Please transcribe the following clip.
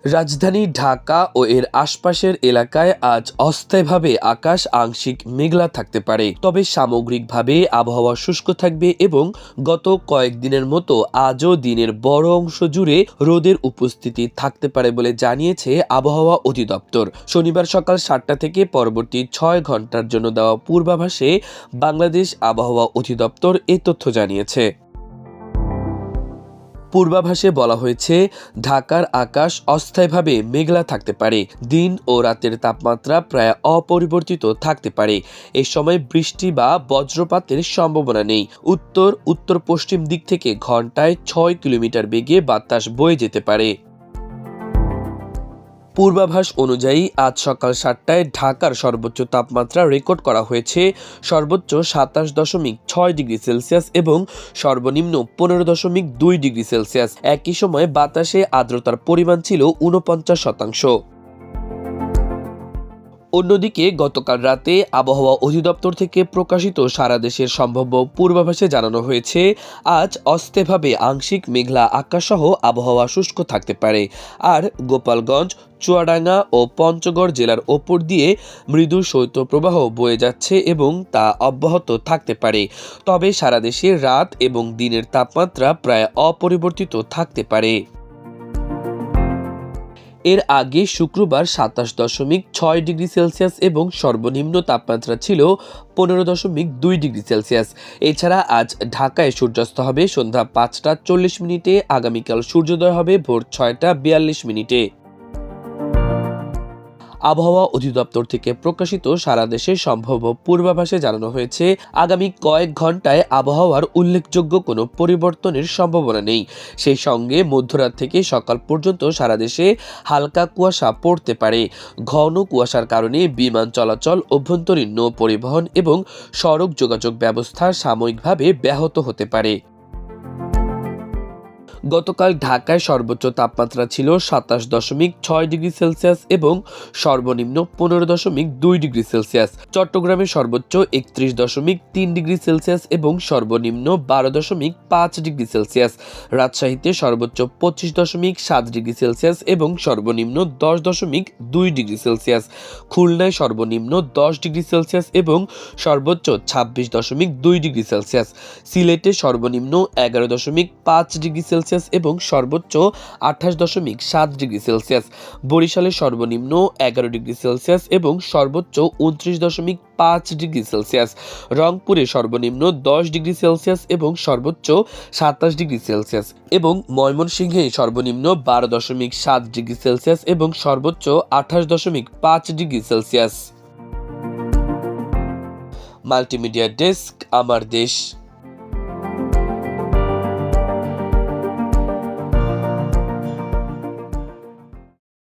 রাজধানী ঢাকা ও এর আশপাশের এলাকায় আজ অস্থায়ীভাবে আকাশ আংশিক মেঘলা থাকতে পারে, তবে সামগ্রিকভাবে আবহাওয়া শুষ্ক থাকবে এবং গত কয়েকদিনের মতো আজও দিনের বড় অংশ জুড়ে রোদের উপস্থিতি থাকতে পারে বলে জানিয়েছে আবহাওয়া অধিদপ্তর। শনিবার সকাল 7টা থেকে পরবর্তী 6 ঘন্টার জন্য দেওয়া পূর্বাভাসে বাংলাদেশ আবহাওয়া অধিদপ্তর এ তথ্য জানিয়েছে। পূর্বাভাসে বলা হয়েছে, ঢাকার আকাশ অস্থায়ীভাবে মেঘলা থাকতে পারে। দিন ও রাতের তাপমাত্রা প্রায় অপরিবর্তিত থাকতে পারে। এ সময় বৃষ্টি বা বজ্রপাতের সম্ভাবনা নেই। উত্তর পশ্চিম দিক থেকে ঘন্টায় 6 কিলোমিটার বেগে বাতাস বয়ে যেতে পারে। পূর্বাভাস অনুযায়ী আজ সকাল 7টায় ঢাকার সর্বোচ্চ তাপমাত্রা রেকর্ড করা হয়েছে সর্বোচ্চ 27.6 ডিগ্রি সেলসিয়াস এবং সর্বনিম্ন 15.2 ডিগ্রি সেলসিয়াস। একই সময় বাতাসে আর্দ্রতার পরিমাণ ছিল 49%। অন্যদিকে গতকাল রাতে আবহাওয়া অধিদপ্তর থেকে প্রকাশিত সারা দেশের সম্ভাব্য পূর্বাভাসে জানানো হয়েছে, আজ অস্থায়ীভাবে আংশিক মেঘলা আকাশসহ আবহাওয়া শুষ্ক থাকতে পারে। আর গোপালগঞ্জ, চুয়াডাঙ্গা ও পঞ্চগড় জেলার ওপর দিয়ে মৃদু শৈত্যপ্রবাহ বয়ে যাচ্ছে এবং তা অব্যাহত থাকতে পারে। তবে সারা দেশে রাত এবং দিনের তাপমাত্রা প্রায় অপরিবর্তিত থাকতে পারে। এর আগে শুক্রবার 27.6 ডিগ্রি সেলসিয়াস এবং সর্বনিম্ন তাপমাত্রা ছিল 15.2 ডিগ্রি সেলসিয়াস। এছাড়া আজ ঢাকায় সূর্যাস্ত হবে সন্ধ্যা 5টা 40 মিনিটে, আগামীকাল সূর্যোদয় হবে ভোর 6টা 42 মিনিটে। আবহাওয়া অধিদপ্তর থেকে প্রকাশিত সারা দেশের সম্ভাব্য পূর্বাভাসে জানানো হয়েছে, আগামী কয়েক ঘন্টায় আবহাওয়ার উল্লেখযোগ্য কোনো পরিবর্তনের সম্ভাবনা নেই। সেই সঙ্গে মধ্যরাত থেকে সকাল পর্যন্ত সারা দেশে হালকা কুয়াশা পড়তে পারে। ঘন কুয়াশার কারণে বিমান চলাচল, অভ্যন্তরীণ নৌ পরিবহন এবং সড়ক যোগাযোগ ব্যবস্থা সাময়িকভাবে ব্যাহত হতে পারে। গতকাল ঢাকায় সর্বোচ্চ তাপমাত্রা ছিল 27.6 ডিগ্রি সেলসিয়াস এবং সর্বনিম্ন 15.2 ডিগ্রি সেলসিয়াস। চট্টগ্রামে সর্বোচ্চ 31.3 ডিগ্রি সেলসিয়াস এবং সর্বনিম্ন 12.5 ডিগ্রি সেলসিয়াস। রাজশাহীতে সর্বোচ্চ 25.7 ডিগ্রি সেলসিয়াস এবং সর্বনিম্ন 10.2 ডিগ্রি সেলসিয়াস। খুলনায় সর্বনিম্ন 10 ডিগ্রি সেলসিয়াস এবং সর্বোচ্চ 26.2 ডিগ্রি সেলসিয়াস। সিলেটে সর্বনিম্ন 11.5 ডিগ্রি সেলসিয়াস এবং সর্বোচ্চ 28.7 ডিগ্রি সেলসিয়াস। বরিশালে সর্বনিম্ন 11 ডিগ্রি সেলসিয়াস এবং সর্বোচ্চ 29.5 ডিগ্রি সেলসিয়াস। রংপুরে সর্বনিম্ন 10 ডিগ্রি সেলসিয়াস এবং সর্বোচ্চ 27 ডিগ্রি সেলসিয়াস এবং ময়মনসিংহে সর্বনিম্ন 12.7 ডিগ্রি সেলসিয়াস এবং সর্বোচ্চ 28.5 ডিগ্রি সেলসিয়াস। মাল্টিমিডিয়া ডেস্ক, আমার দেশ।